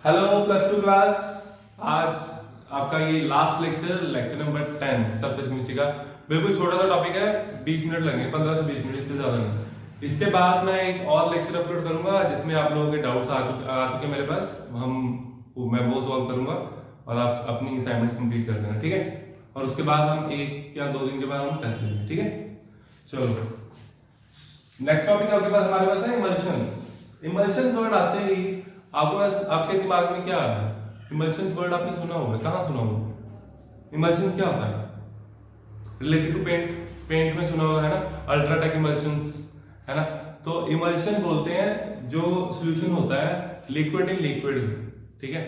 Hello plus two class. आज आपका ये last lecture number 10 surface chemistry का। बिल्कुल छोटा सा टॉपिक है, 20 मिनट लगेंगे, 15 से 20 मिनट, इससे ज्यादा नहीं। इसके बाद मैं एक और लेक्चर अपलोड करूंगा जिसमें आप लोगों के डाउट्स आ चुके मेरे पास। मैं वो सॉल्व करूंगा और आप अपनी असाइनमेंट्स कंप्लीट कर देना, ठीक है। और उसके बाद हम 1 या 2 दिन के बाद हम टेस्ट लेंगे, ठीक है। चलो नेक्स्ट टॉपिक आपके पास हमारे पास है इमल्शंस। इमल्शंस वर्ड आते ही आपके दिमाग में क्या आ रहा है? इमल्शंस वर्ड आपने सुना होगा, कहाँ सुना होगा? इमल्शंस क्या होता है? रिलेटेड टू पेंट में सुना होगा, है ना, अल्ट्राटेक इमल्शंस, है ना। तो इमल्शन बोलते हैं जो सॉल्यूशन होता है लिक्विड इन लिक्विड, ठीक है।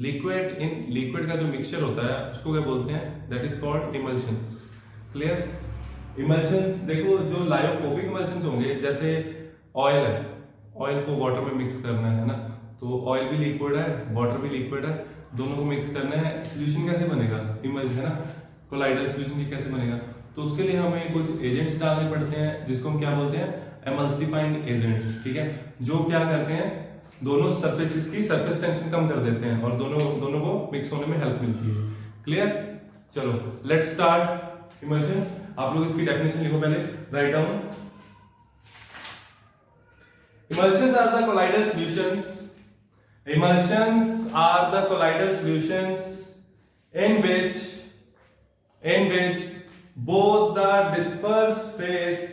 लिक्विड इन लिक्विड का जो मिक्सचर होता है उसको क्या बोलते हैं? That is called emulsions. Clear? Emulsions देखो, जो लायोफोबिक इमल्शंस होंगे, जैसे ऑयल है, ऑयल को वाटर में मिक्स करना है ना, तो ऑयल भी लिक्विड है, वाटर भी लिक्विड है, दोनों को मिक्स करना है, सॉल्यूशन कैसे बनेगा? इमल्श, है ना, कोलाइडल सॉल्यूशन कैसे बनेगा? तो उसके लिए हमें कुछ एजेंट्स डालने पड़ते हैं जिसको हम क्या बोलते हैं? एमल्सिफाइंग एजेंट्स, ठीक है। जो क्या करते हैं, दोनों सरफेसेस की सरफेस टेंशन कम कर देते हैं और दोनों को मिक्स होने में हेल्प मिलती है। क्लियर? चलो लेट्स स्टार्ट इमल्शंस। आप लोग इसकी डेफिनेशन लिखो पहले, write down. Emulsions are the colloidal solutions. Emulsions are the colloidal solutions in which both the dispersed phase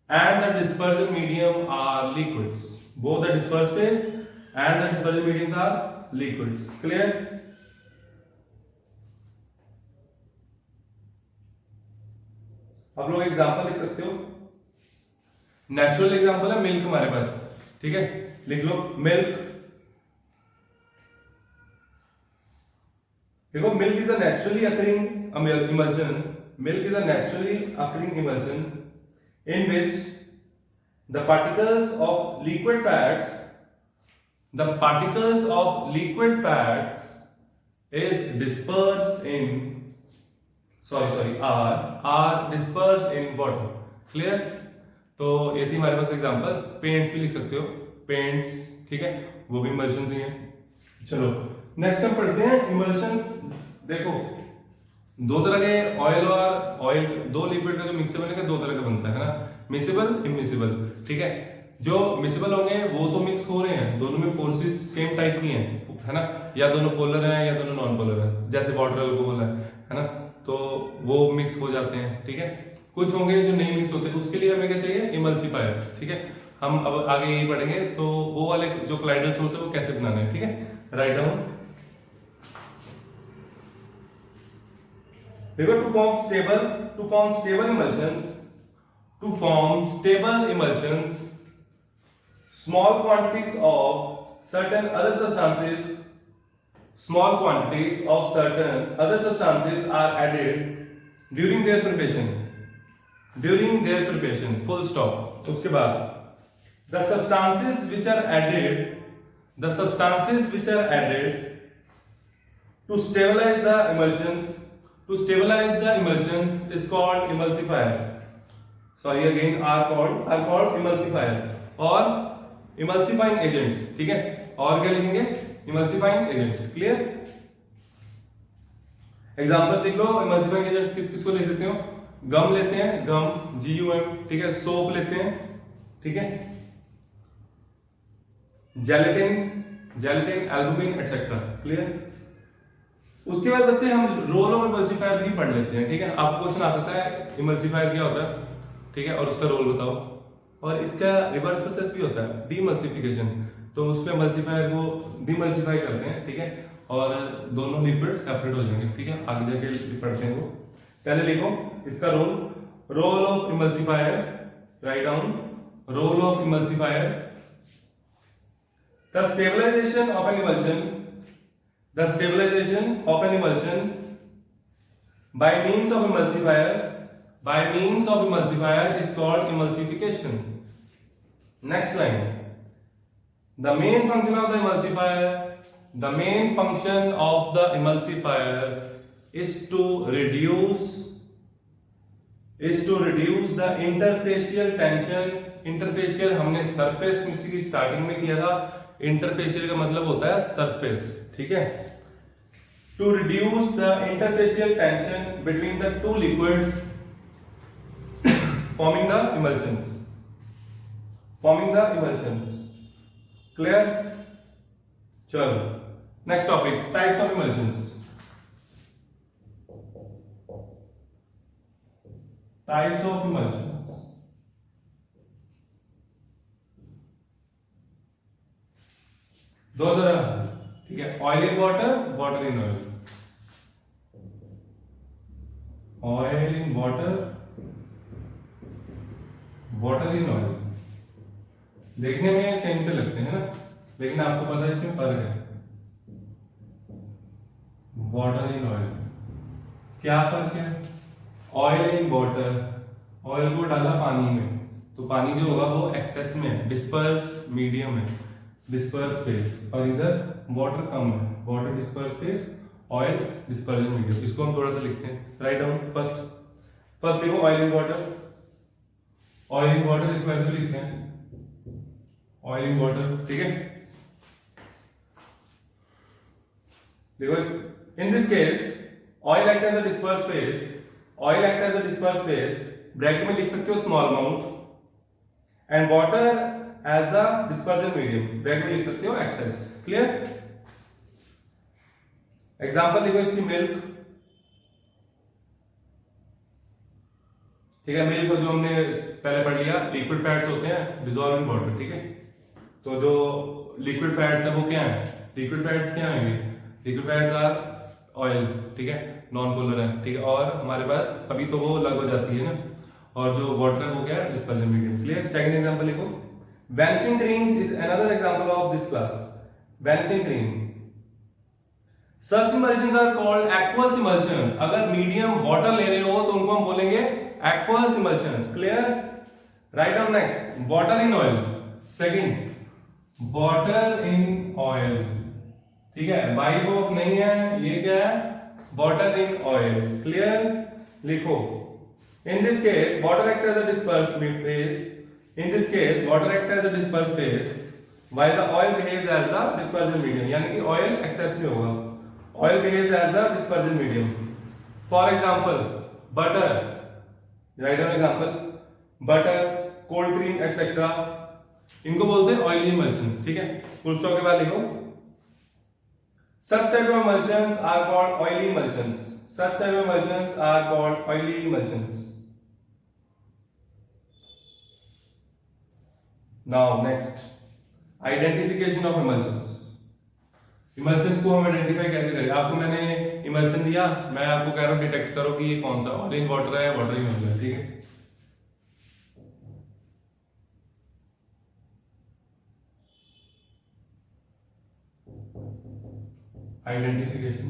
and the dispersion medium are liquids. Both the dispersed phase and the dispersion mediums are liquids. Clear? आप लोग example लिख सकते हो। Natural example है milk हमारे पास, ठीक है, लिख लो मिल्क। देखो milk is a naturally occurring emulsion. Milk is a naturally occurring emulsion in which the particles of liquid fats is dispersed in are dispersed in water. Clear? तो ये थी हमारे पास एग्जांपल्स। पेंट्स भी लिख सकते हो, पेंट्स, ठीक है, वो भी इमल्शंस ही हैं। चलो नेक्स्ट हम पढ़ते हैं इमल्शंस। देखो दो तरह के ऑयल दो लिक्विड का जो मिक्सचर बनेगा दो तरह का बनता है ना, मिसिबल, इमिसिबल, ठीक है। जो मिसिबल होंगे वो तो मिक्स हो रहे हैं, दोनों में फोर्सेस सेम टाइप की हैं, है ना, या दोनों पोलर हैं या दोनों नॉन पोलर हैं, जैसे वाटर अल्कोहल है ना, तो वो मिक्स हो जाते हैं, ठीक है। कुछ होंगे जो नहीं मिक्स होते, उसके लिए हमें क्या चाहिए? इमल्सिफायर्स, ठीक है। हम अब आगे यही पढ़ेंगे, तो वो वाले जो कोलाइडल सोर्स है वो कैसे बनाना है, ठीक है। Right down. देखो to form stable emulsions small quantities of certain other substances are added during their preparation, full stop। उसके बाद the substances which are added to stabilize the emulsions is called emulsifier, are called emulsifier और emulsifying agents, ठीक है। और क्या लिखेंगे? emulsifying agents। Clear? Examples लिख लो। emulsifying agents किसको ले सकते हो? गम लेते हैं, गम, GUM, ठीक है। सोप लेते हैं, ठीक है। Gelatin, albumin etcetera. क्लियर? उसके बाद बच्चे हम रोल ऑफ इमल्सिफायर भी पढ़ लेते हैं, ठीक है। आपको क्वेश्चन आ सकता है इमल्सिफायर क्या होता है, ठीक है, और उसका रोल बताओ। और इसका रिवर्स प्रोसेस भी होता है, डीमल्सिफिकेशन, तो उसमें मल्सीफायर को डीमल्सीफाई करते हैं, ठीक है, और दोनों लिक्विड सेपरेट हो जाएंगे, ठीक है। आगे जाके पढ़ते हैं वो। पहले लिखो इसका role of emulsifier, write down. Role of emulsifier, the stabilisation of an emulsion by means of emulsifier is called emulsification. Next line. The main function of the emulsifier is to reduce the interfacial tension interfacial हमने surface chemistry की starting में किया था। Interfacial का मतलब होता है surface, ठीक है। To reduce the interfacial tension between the two liquids forming the emulsions, clear. चलो next topic, types of emulsions. Types of emulsions, दो तरह, ठीक है। Oil in water, water in oil. Oil in water, water in oil. देखने में same से लगते हैं ना, लेकिन आपको पता है इसमें फर्क है। वाटर इन ऑयल, क्या फर्क है? ऑयल इन वाटर, ऑयल को डाला पानी में, तो पानी जो होगा वो एक्सेस में है, डिस्पर्स मीडियम है, डिस्पर्स फेस, और इधर वाटर कम है, water disperse phase, oil dispersion medium. इसको हम थोड़ा सा लिखते हैं, राइट डाउन। फर्स्ट देखो oil in water, oil in water इसको ऐसे लिखते हैं, ऑयल इन वाटर, ठीक है। देखो in this case oil act as a disperse phase, oil act as a disperse phase, bracket में लिख सकते हो small amount, and water as the dispersion medium, bracket में लिख सकते हो एक्सेस, क्लियर। एग्जांपल लिखो इसकी मिल्क, ठीक है। मिल्क जो हमने पहले पढ़ लिया, लिक्विड फैट्स होते हैं डिसॉल्व इन वाटर, ठीक है। तो जो लिक्विड फैट्स है वो क्या है? लिक्विड फैट्स क्या आएंगे? लिक्विड फैट्स आर ऑयल, ठीक है, नॉन पोलर है, ठीक है। और हमारे पास अभी तो वो अलग हो जाती है ना, और जो वाटर है वो क्या है? Dispersion medium, clear. Second example लिखो, vanishing cream is another example of this class. Vanishing cream, such emulsions are called aqueous emulsions. अगर मीडियम वाटर ले रहे हो तो उनको हम बोलेंगे aqueous emulsions, clear. Right down next, water in oil. Second, water in oil, ठीक है, बाई ऑफ नहीं है, ये क्या है? Water in oil, clear. लिखो, in this case water act as a disperse phase, in this case water act as a disperse phase while the oil behaves as the dispersion medium, यानी कि ऑयल एक्सेस में होगा, oil behaves as the dispersion medium. For example, butter, write down example, butter, cold cream, etc. इनको बोलते हैं oily emulsions, ठीक है। Full stop के बाद लिखो, such type of emulsions are called oily emulsions. Such type of emulsions are called oily emulsions. Now next, identification of emulsions. Emulsions को हम आइडेंटिफाई कैसे करें? आपको मैंने इमल्शन दिया, मैं आपको कह रहा हूं डिटेक्ट करो कि ये कौन सा ऑयल इन वाटर है, वाटर इन ऑयल है, ठीक है। आइडेंटिफिकेशन,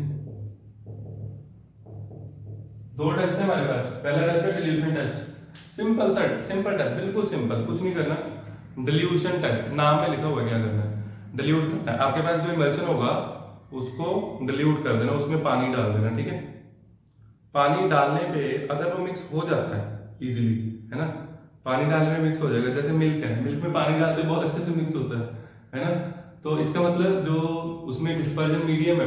दो टेस्ट है हमारे पास। पहला टेस्ट है डिल्यूशन टेस्ट, सिंपल टेस्ट, बिल्कुल सिंपल, कुछ नहीं करना। डिल्यूशन टेस्ट, नाम में लिखा हुआ है क्या करना है, डिल्यूट करना है। आपके पास जो इमल्शन होगा उसको डिल्यूट कर देना, उसमें पानी डाल देना, ठीक है। पानी डालने पे अगर वो मिक्स हो जाता है इजीली, है ना, पानी डालने में मिक्स हो जाएगा। जैसे मिल्क है, मिल्क में पानी डालते बहुत अच्छे से मिक्स होता है ना। तो इसका मतलब जो उसमें डिस्पर्जन मीडियम है,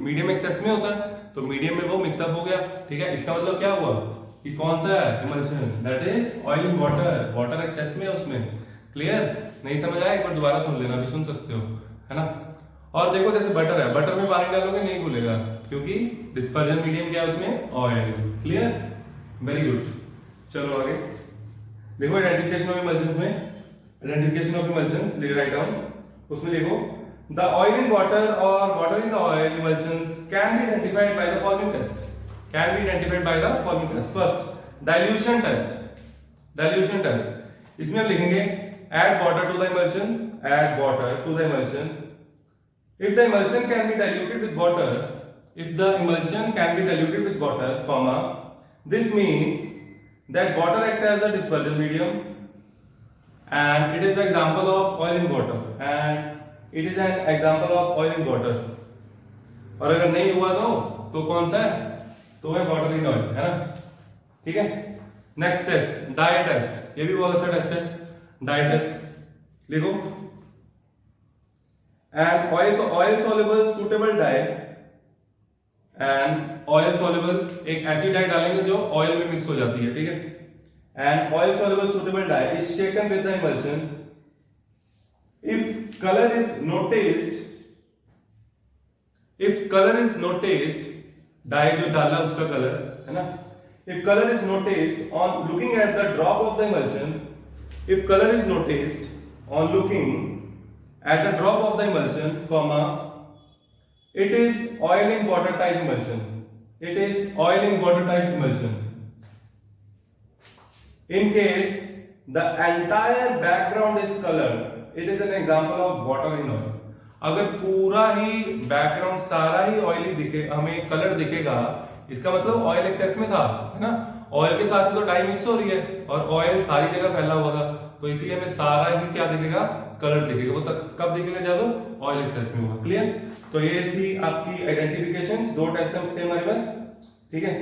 मीडियम एक्सेस में होता है, तो मीडियम में वो मिक्सअप हो गया, ठीक है। इसका मतलब क्या हुआ कि कौन सा है emulsion? That is oil in water, water excess में है उसमें, क्लियर। नहीं समझ आया? एक बार दोबारा सुन लेना, भी सुन सकते हो, है ना। और देखो जैसे बटर है, बटर में पानी डालोगे नहीं घुलेगा, क्योंकि डिस्पर्जन मीडियम क्या है उसमें? Oil, clear, very good. चलो आगे देखो, आइडेंटिफिकेशन ऑफ इमल्शंस में, आइडेंटिफिकेशन ऑफ इमल्शंस ले राइट डाउन, उसमें देखो, द ऑयल इन वाटर और water in oil emulsions can be identified by the following test, can be identified by the following test. First, dilution test. Dilution test, इसमें हम लिखेंगे add water to the emulsion, add water to the emulsion. If the emulsion can be diluted with water, if the emulsion can be diluted with water, comma, this means that water acts as a dispersion medium, and it is an example of oil in water, and it is an example of oil in water. और अगर नहीं हुआ तो कौन सा है? तो है वाटर इन ऑयल, है ना, ठीक है। नेक्स्ट टेस्ट, डाई टेस्ट, ये भी बहुत अच्छा टेस्ट है। डाई टेस्ट लिखो। And oil soluble suitable dye, and oil soluble एक ऐसी डाई डालेंगे जो ऑयल में मिक्स हो जाती है, ठीक है। And oil soluble suitable dye is shaken with the emulsion. If colour is noticed, if colour is noticed, dye जो डाला उसका कलर है ना, if color is noticed on looking at the drop of the emulsion, if color is noticed on looking at a drop of the emulsion, comma, it is oil in water type emulsion, it is oil in water type emulsion. In case the entire background is colored, it is an example of water in oil. अगर पूरा ही background सारा ही oily दिखे, हमें colour दिखेगा, इसका मतलब oil access में था, है ना। ऑयल के साथ तो डाई मिक्स हो रही है और ऑयल सारी जगह फैला हुआ था, तो इसीलिए हमें सारा ही क्या दिखेगा, कलर दिखेगा। वो तक कब दिखेगा, जब ऑयल एक्सेस में होगा। क्लियर। तो ये थी आपकी आइडेंटिफिकेशन, 2 टेस्ट थे हमारे पास, ठीक है।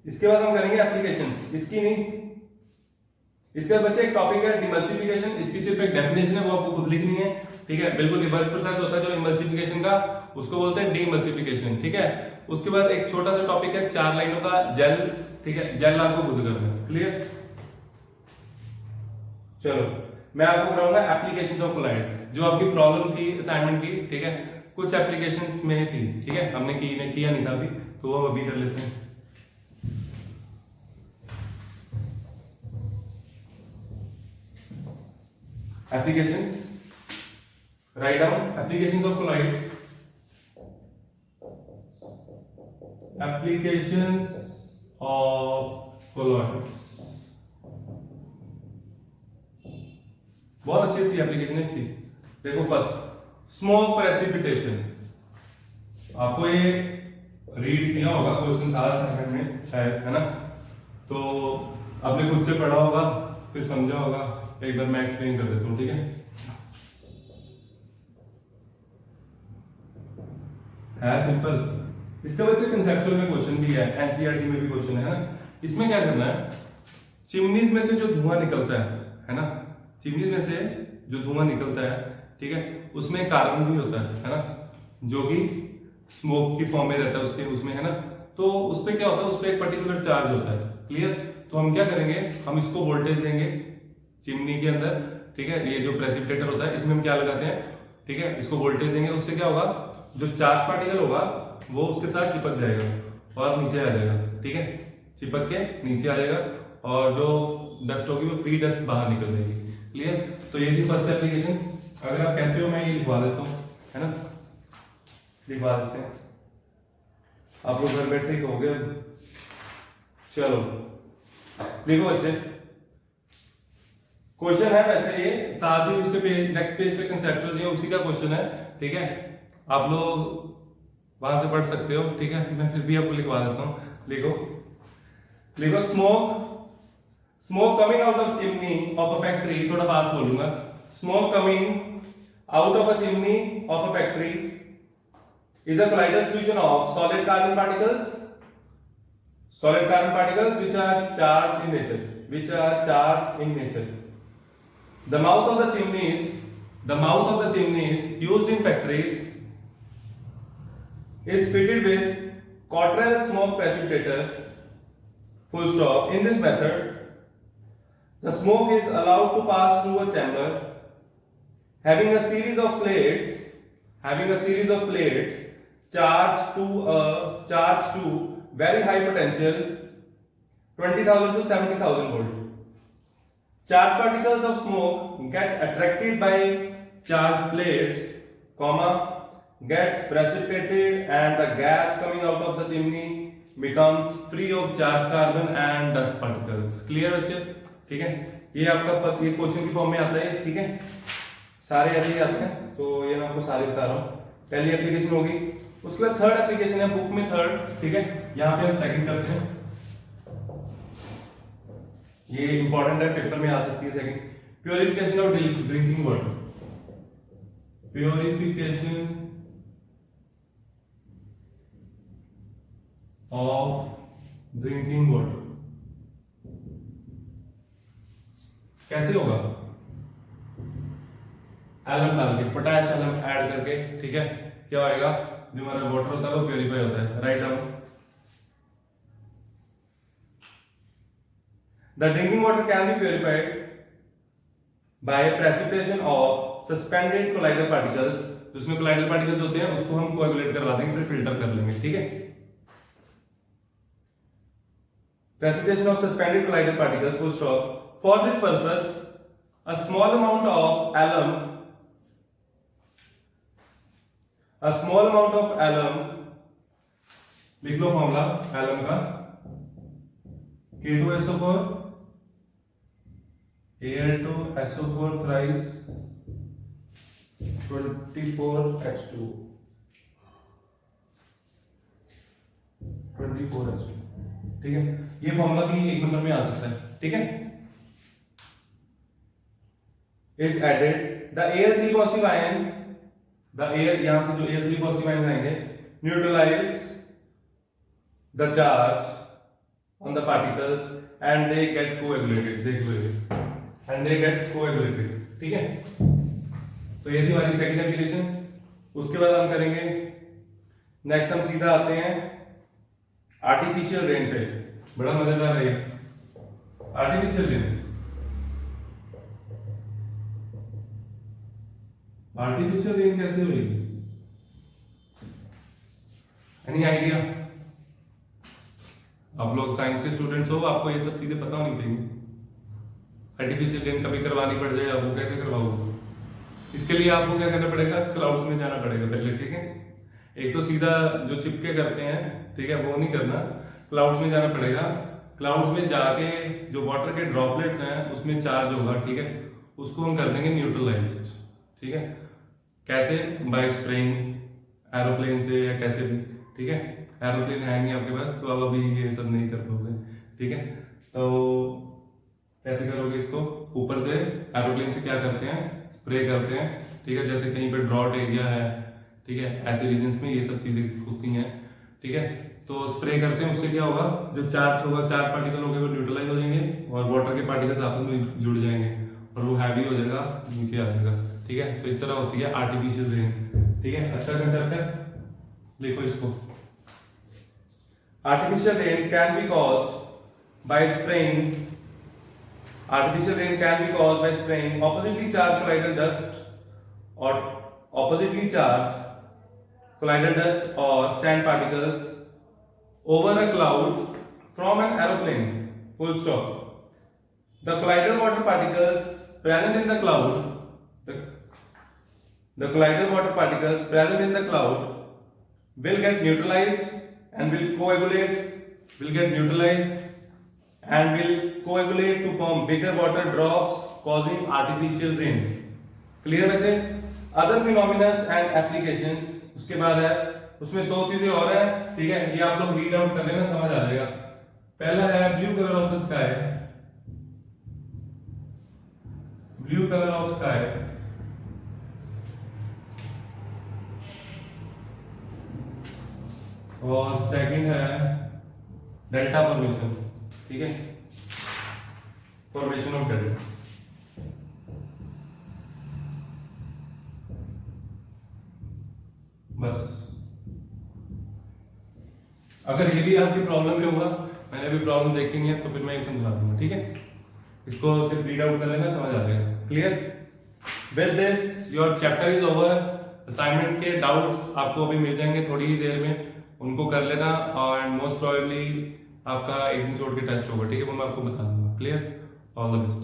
इसके बाद हम करेंगे एप्लीकेशंस, इसकी नहीं। इसके बाद बच्चे एक टॉपिक है डिमल्सिफिकेशन, इसकी सिर्फ एक डेफिनेशन है, वो आपको खुद लिखनी है, ठीक है। बिल्कुल रिवर्स प्रोसेस होता है जो इमल्सिफिकेशन का, उसको बोलते हैं डीमल्सिफिकेशन, ठीक है। उसके बाद एक छोटा सा टॉपिक है 4 लाइनों का, जेल्स, ठीक है। जेल आपको खुद करना है। क्लियर। चलो मैं आपको कराऊंगा एप्लीकेशंस ऑफ कोलाइड, जो आपकी प्रॉब्लम थी असाइनमेंट की, ठीक है। कुछ एप्लीकेशंस में थी, ठीक है, हमने किया नहीं था अभी, तो वो अभी कर लेते हैं। Applications, write down applications of colloids. Applications of colloids, बहुत अच्छी एप्लीकेशन है इसकी। देखो फर्स्ट स्मोक प्रेसिपिटेशन, आपको ये रीड किया होगा, क्वेश्चन था असाइनमेंट में शायद, है ना। तो आपने खुद से पढ़ा होगा, फिर समझा होगा, एक बार मैं एक्सप्लेन कर देता हूँ, ठीक है सिंपल। इसका बच्चे कंसेप्चुअल में क्वेश्चन भी है, एनसीईआरटी में भी क्वेश्चन है ना। इसमें क्या करना है, चिमनीज में से जो धुआं निकलता है ना, चिमनीज में से जो धुआं निकलता है, ठीक है, उसमें कार्बन भी होता है ना, जो कि स्मोक की फॉर्म में रहता है उसके, उसमें, है ना। तो उस पर क्या होता है, उस पर एक पर्टिकुलर चार्ज होता है। क्लियर। तो हम क्या करेंगे, हम इसको वोल्टेज देंगे चिमनी के अंदर, ठीक है। ये जो प्रेसिपिटेटर होता है इसमें हम क्या लगाते हैं, ठीक है, इसको वोल्टेज देंगे। उससे क्या होगा, जो चार्ज पार्टिकल होगा वो उसके साथ चिपक जाएगा और नीचे आ जाएगा, ठीक है, चिपक के नीचे आ जाएगा, और जो डस्ट होगी वो फ्री डस्ट बाहर निकल जाएगी। क्लियर। तो ये थी फर्स्ट एप्लीकेशन। अगर आप कहते हो मैं ये लिखवा देता हूँ, है ना, लिखवा देते हैं, आप लोग घर बैठे हो गए। चलो लिखो बच्चे, क्वेश्चन है वैसे ये, साथ ही उसके पेज, नेक्स्ट पेज पे कंसेप्चुअल ये उसी का क्वेश्चन है, ठीक है। आप लोग वहां से पढ़ सकते हो, ठीक है। मैं फिर भी आपको लिखवा देता हूं। लिखो लिखो smoke coming out of chimney of a factory, थोड़ा फास्ट बोलूंगा। Smoke coming out of a chimney of a factory is a colloidal solution of solid carbon particles, which are charged in nature, the mouth of the chimneys used in factories is fitted with Cottrell smoke precipitator, full stop. In this method, the smoke is allowed to pass through a chamber having a series of plates charged to very high potential 20,000 to 70,000 volt. Charged particles of smoke get attracted by charged plates, gets precipitated, and the gas coming out of the chimney becomes free of charged carbon and dust particles. Clear बच्चे? ठीक है। ये आपका first, ये question की form में आता है, ठीक है, सारे ऐसे ही आते हैं, तो ये मैं आपको सारे बता रहा हूँ। पहली एप्लीकेशन होगी, उसके बाद थर्ड एप्लीकेशन है बुक में थर्ड, ठीक है। यहाँ पे हम सेकंड करते हैं, ये इंपॉर्टेंट है, पेपर में आ सकती है second. Purification of drinking water, purification of drinking water कैसे होगा? हम ऐड करके, ठीक है, क्या होएगा, जो हमारा वाटर होता है वो प्योरीफाई होता है। Right down the drinking water can be purified by precipitation of suspended colloidal particles. जिसमें कोलाइडल पार्टिकल्स होते हैं उसको हम कोएगुलेट करवा देंगे, फिर फिल्टर कर लेंगे, ठीक है। Precipitation of suspended colloidal particles, full stop. For this purpose, a small amount of alum, लिख लो फॉर्मूला alum का, K2SO4 Al2SO4 thrice 24H2 24H2, ठीक है। ये फॉर्मूला भी एक नंबर में आ सकता है, ठीक है। Is added the Al3 positive ion, यहां से जो Al3 पॉजिटिव आयन आएंगे neutralise the charge on the particles and they get coagulated, देख लो ये, एंड दे गेट कोएगुलेटेड, ठीक है। तो ये थी हमारी सेकंड एप्लीकेशन। उसके बाद हम करेंगे नेक्स्ट, हम सीधा आते हैं आर्टिफिशियल रेन पे। बड़ा मजेदार है आर्टिफिशियल रेन। आर्टिफिशियल रेन कैसे होगी, एनी आइडिया? आप लोग साइंस के स्टूडेंट्स हो, आपको ये सब चीजें पता होनी चाहिए। आर्टिफिशियल रेन कभी करवानी पड़ जाए, आप वो कैसे करवाओगे? इसके लिए आपको क्या करना पड़ेगा, क्लाउड्स में जाना पड़ेगा पहले, ठीक है। एक तो सीधा जो चिपके करते हैं, ठीक है, वो नहीं करना, क्लाउड्स में जाना पड़ेगा। क्लाउड्स में जाके जो वाटर के ड्रॉपलेट्स हैं उसमें चार्ज होगा, ठीक है, उसको हम कर देंगे न्यूट्रलाइज्ड, ठीक है। कैसे? बाय स्प्रेइंग, एरोप्लेन से या कैसे भी, ठीक है। एरोप्लेन है नहीं आपके पास तो आप अभी ये सब नहीं कर पाओगे, ठीक है। तो कैसे करोगे इसको? ऊपर से एरोप्लेन से क्या करते हैं, स्प्रे करते हैं, ठीक है। जैसे कहीं पे ड्रॉट एरिया है, ठीक है, ऐसे रीजन्स में ये सब चीजें होती हैं, ठीक है। तो स्प्रे करते हैं, उससे क्या होगा, जो चार्ज होगा, चार्ज पार्टिकल होंगे वो न्यूट्रलाइज हो जाएंगे और वाटर के पार्टिकल्स आपस में जुड़ जाएंगे और वो हैवी हो जाएगा, नीचे आ जाएगा, ठीक है। तो इस तरह होती है आर्टिफिशियल रेन, ठीक है। अच्छा कंसेप्ट है, लिखो इसको। Artificial rain can be caused by spraying, artificial rain can be caused by spraying oppositely charge colloidal dust और oppositely charged colloidal dust or sand particles over a cloud from an aeroplane, full stop. The colloidal water particles present in the cloud, the colloidal water particles present in the cloud will get neutralized and will coagulate to form bigger water drops causing artificial rain. Clear बच्चे? Other फिनोमिनस and applications, उसके बाद है, उसमें दो चीजें और है, ठीक है। ये आप लोग रीड आउट कर लेना, समझ आ जाएगा। पहला है blue colour of the sky, blue colour of sky, और सेकंड है डेल्टा फॉर्मेशन, ठीक है, फॉर्मेशन ऑफ डेल्टा। बस अगर ये भी आपकी प्रॉब्लम में होगा, मैंने भी प्रॉब्लम देखी नहीं है, तो फिर मैं ये समझा दूंगा, ठीक है। इसको सिर्फ रीड आउट कर लेना, समझ आ जाएगा। Clear? With this your chapter is over. Assignment के डाउट्स आपको अभी मिल जाएंगे थोड़ी ही देर में, उनको कर लेना और मोस्ट प्रोबेबली आपका एक दिन छोड़ के टेस्ट होगा, ठीक है, वो मैं आपको बता दूंगा। क्लियर? All the best.